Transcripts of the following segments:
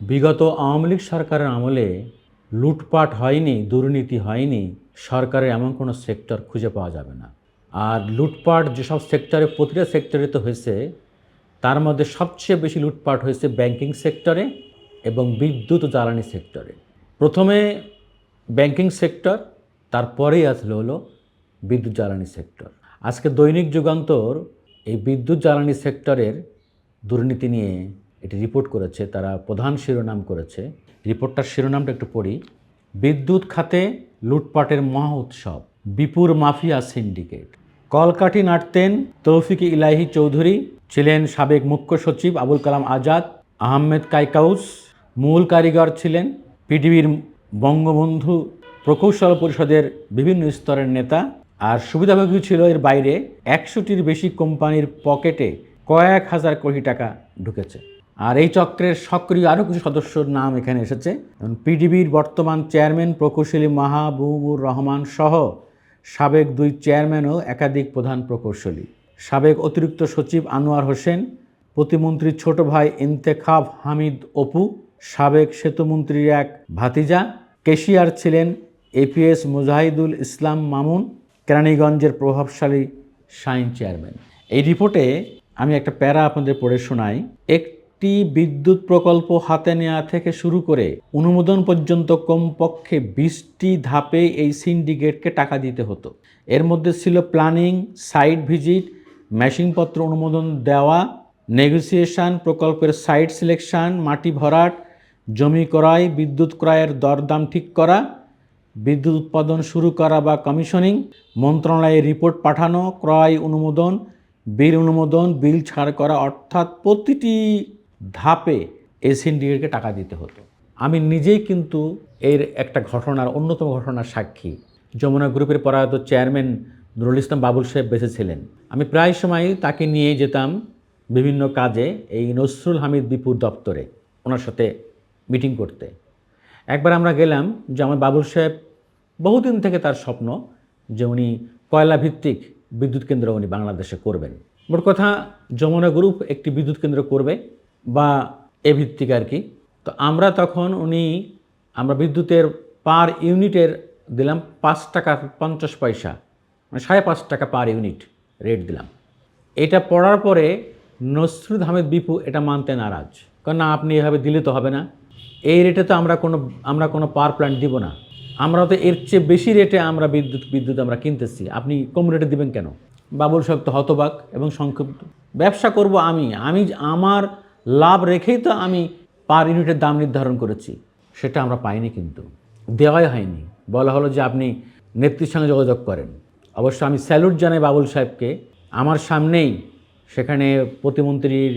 বিগত আওয়ামী লীগ সরকারের আমলে লুটপাট হয়নি, দুর্নীতি হয়নি, সরকারের এমন কোনো সেক্টর খুঁজে পাওয়া যাবে না। আর লুটপাট যেসব সেক্টরে, প্রতিটা সেক্টরে তো হয়েছে, তার মধ্যে সবচেয়ে বেশি লুটপাট হয়েছে ব্যাংকিং সেক্টরে এবং বিদ্যুৎ ও জ্বালানি সেক্টরে। প্রথমে ব্যাংকিং সেক্টর, তারপরেই আসলে হলো বিদ্যুৎ জ্বালানি সেক্টর। আজকে দৈনিক যুগান্তর এই বিদ্যুৎ জ্বালানি সেক্টরের দুর্নীতি নিয়ে এটি রিপোর্ট করেছে, তারা প্রধান শিরোনাম করেছে। রিপোর্টটার শিরোনামটা একটু পড়ি। বিদ্যুৎ খাতে লুটপাটের মহা উৎসব, বিপুর মাফিয়া সিন্ডিকেট। কলকাঠি নাড়তেন তৌফিক ইলাহি চৌধুরী, ছিলেন সাবেক মুখ্য সচিব আবুল কালাম আজাদ, আহমেদ কাইকাউস মূল কারিগর ছিলেন, পিডিবির বঙ্গবন্ধু প্রকৌশল পরিষদের বিভিন্ন স্তরের নেতা। আর সুবিধাভোগী ছিল এর বাইরে 100টির বেশি কোম্পানির পকেটে কয়েক হাজার কোটি টাকা ঢুকেছে। আর এই চক্রের সক্রিয় আরও কিছু সদস্যর নাম এখানে এসেছে। পিডিবির বর্তমান চেয়ারম্যান প্রকৌশলী মাহবুবুর রহমান সহ সাবেক 2 চেয়ারম্যান ও একাধিক প্রধান প্রকৌশলী, সাবেক অতিরিক্ত সচিব আনোয়ার হোসেন, প্রতিমন্ত্রীর ছোট ভাই ইন্তেখাব হামিদ অপু, সাবেক সেতুমন্ত্রীর এক ভাতিজা, কেশিয়ার ছিলেন এপিএস মুজাহিদুল ইসলাম মামুন, কেরানীগঞ্জের প্রভাবশালী শাইন চেয়ারম্যান। এই রিপোর্টে আমি একটা প্যারা আপনাদের পড়ে শোনাই। একটি বিদ্যুৎ প্রকল্প হাতে নেওয়া থেকে শুরু করে অনুমোদন পর্যন্ত কমপক্ষে 20টি ধাপে এই সিন্ডিকেটকে টাকা দিতে হতো। এর মধ্যে ছিল প্ল্যানিং, সাইট ভিজিট, মেশিনপত্র অনুমোদন দেওয়া, নেগোসিয়েশন, প্রকল্পের সাইট সিলেকশন, মাটি ভরাট, জমি ক্রয়, বিদ্যুৎ ক্রয়ের দরদাম ঠিক করা, বিদ্যুৎ উৎপাদন শুরু করা বা কমিশনিং, মন্ত্রণালয়ে রিপোর্ট পাঠানো, ক্রয় অনুমোদন, বিল অনুমোদন, বিল ছাড় করা, অর্থাৎ প্রতিটি ধাপে এই সিন্ডিকেটকে টাকা দিতে হতো। আমি নিজেই কিন্তু এর একটা ঘটনার, অন্যতম ঘটনার সাক্ষী। যমুনা গ্রুপের প্রয়াত চেয়ারম্যান নুরুল ইসলাম বাবুল সাহেব বেঁচে ছিলেন। আমি প্রায় সময় তাকে নিয়ে যেতাম বিভিন্ন কাজে, এই নসরুল হামিদ বিপুর দপ্তরে ওনার সাথে মিটিং করতে। একবার আমরা গেলাম, যে আমার বাবুল সাহেব বহুদিন থেকে তার স্বপ্ন যে উনি কয়লা ভিত্তিক বিদ্যুৎ কেন্দ্র উনি বাংলাদেশে করবেন। মোট কথা যমুনা গ্রুপ একটি বিদ্যুৎ কেন্দ্র করবে বা এ ভিত্তিক আর কি। তো আমরা বিদ্যুতের পার ইউনিটের দিলাম 5 টাকা 50 পয়সা, মানে 5.5 টাকা পার ইউনিট রেট দিলাম। এটা পড়ার পরে নসরুল হামিদ বিপু এটা মানতে নারাজ, কারণ না, আপনি এভাবে দিলে তো হবে না, এই রেটে তো আমরা কোনো পাওয়ার প্ল্যান্ট দিব না, আমরা তো এর চেয়ে বেশি রেটে আমরা বিদ্যুৎ আমরা কিনতেছি, আপনি কম রেটে দিবেন কেন? বাবুল সাহেব তো হতবাক এবং সংক্ষিপ্ত। ব্যবসা করব আমি আমার লাভ রেখেই তো আমি পার ইউনিটের দাম নির্ধারণ করেছি, সেটা আমরা পাইনি, কিন্তু দেওয়াই হয়নি। বলা হলো যে আপনি নেত্রীর সঙ্গে যোগাযোগ করেন। অবশ্য আমি স্যালুট জানাই বাবুল সাহেবকে। আমার সামনেই সেখানে প্রতিমন্ত্রীর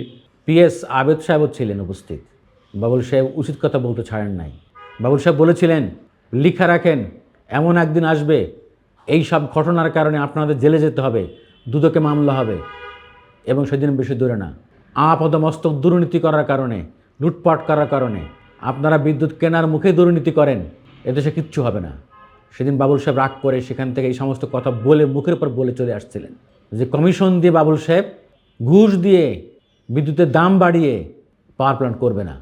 পিএস আবেদ সাহেবও ছিলেন উপস্থিত। বাবুল সাহেব উচিত কথা বলতে ছাড়েন নাই। বাবুল সাহেব বলেছিলেন, লিখা রাখেন, এমন একদিন আসবে এই সব ঘটনার কারণে আপনাদের জেলে যেতে হবে, দুদকে মামলা হবে, এবং সেদিন বেশি দূরে না। আপাদমস্তক দুর্নীতি করার কারণে, লুটপাট করার কারণে আপনারা বিদ্যুৎ কেনার মুখে দুর্নীতি করেন, এদেশে কিচ্ছু হবে না। সেদিন বাবুল সাহেব রাগ করে সেখান থেকে এই সমস্ত কথা বলে মুখের উপর বলে চলে আসছিলেন যে কমিশন দিয়ে বাবুল সাহেব ঘুষ দিয়ে বিদ্যুতের দাম বাড়িয়ে পাওয়ার প্ল্যান্ট করবে না।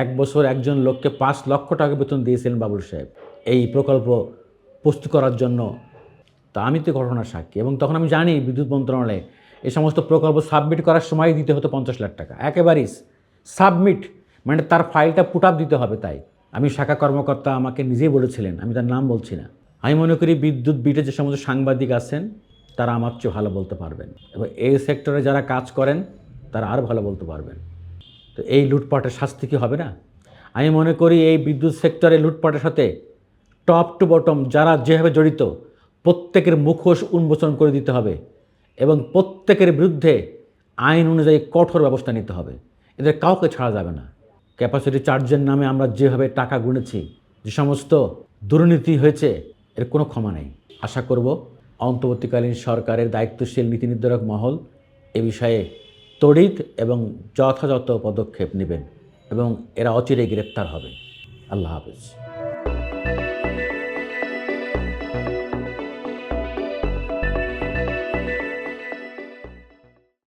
1 বছর একজন লোককে 5 লক্ষ টাকা বেতন দিয়েছিলেন বাবুল সাহেব এই প্রকল্প প্রস্তুত করার জন্য। তা আমি তো ঘটনার সাক্ষী, এবং তখন আমি জানি বিদ্যুৎ মন্ত্রণালয়ে এই সমস্ত প্রকল্প সাবমিট করার সময় দিতে হতো 50 লাখ টাকা, একেবারেই সাবমিট, মানে তার ফাইলটা পুট আপ দিতে হবে। তাই আমি শাখা কর্মকর্তা আমাকে নিজেই বলেছিলেন, আমি তার নাম বলছি না। আমি মনে করি বিদ্যুৎ বিটে যে সমস্ত সাংবাদিক আছেন তারা আমার চেয়ে ভালো বলতে পারবেন, এবং এই সেক্টরে যারা কাজ করেন তারা আরও ভালো বলতে পারবেন। তো এই লুটপাটের শাস্তি কি হবে না? আমি মনে করি এই বিদ্যুৎ সেক্টরে লুটপাটের সাথে টপ টু বটম যারা যেভাবে জড়িত প্রত্যেকের মুখোশ উন্মোচন করে দিতে হবে, এবং প্রত্যেকের বিরুদ্ধে আইন অনুযায়ী কঠোর ব্যবস্থা নিতে হবে। এদের কাউকে ছাড়া যাবে না। ক্যাপাসিটি চার্জের নামে আমরা যেভাবে টাকা গুনেছি, যে সমস্ত দুর্নীতি হয়েছে, এর কোনো ক্ষমা নেই। আশা করব অন্তর্বর্তীকালীন সরকারের দায়িত্বশীল নীতি নির্ধারক মহল এ বিষয়ে তড়িৎ এবং যথাযথ পদক্ষেপ নেবেন, এবং এরা অচিরেই গ্রেপ্তার হবে। আল্লাহ হাফেজ।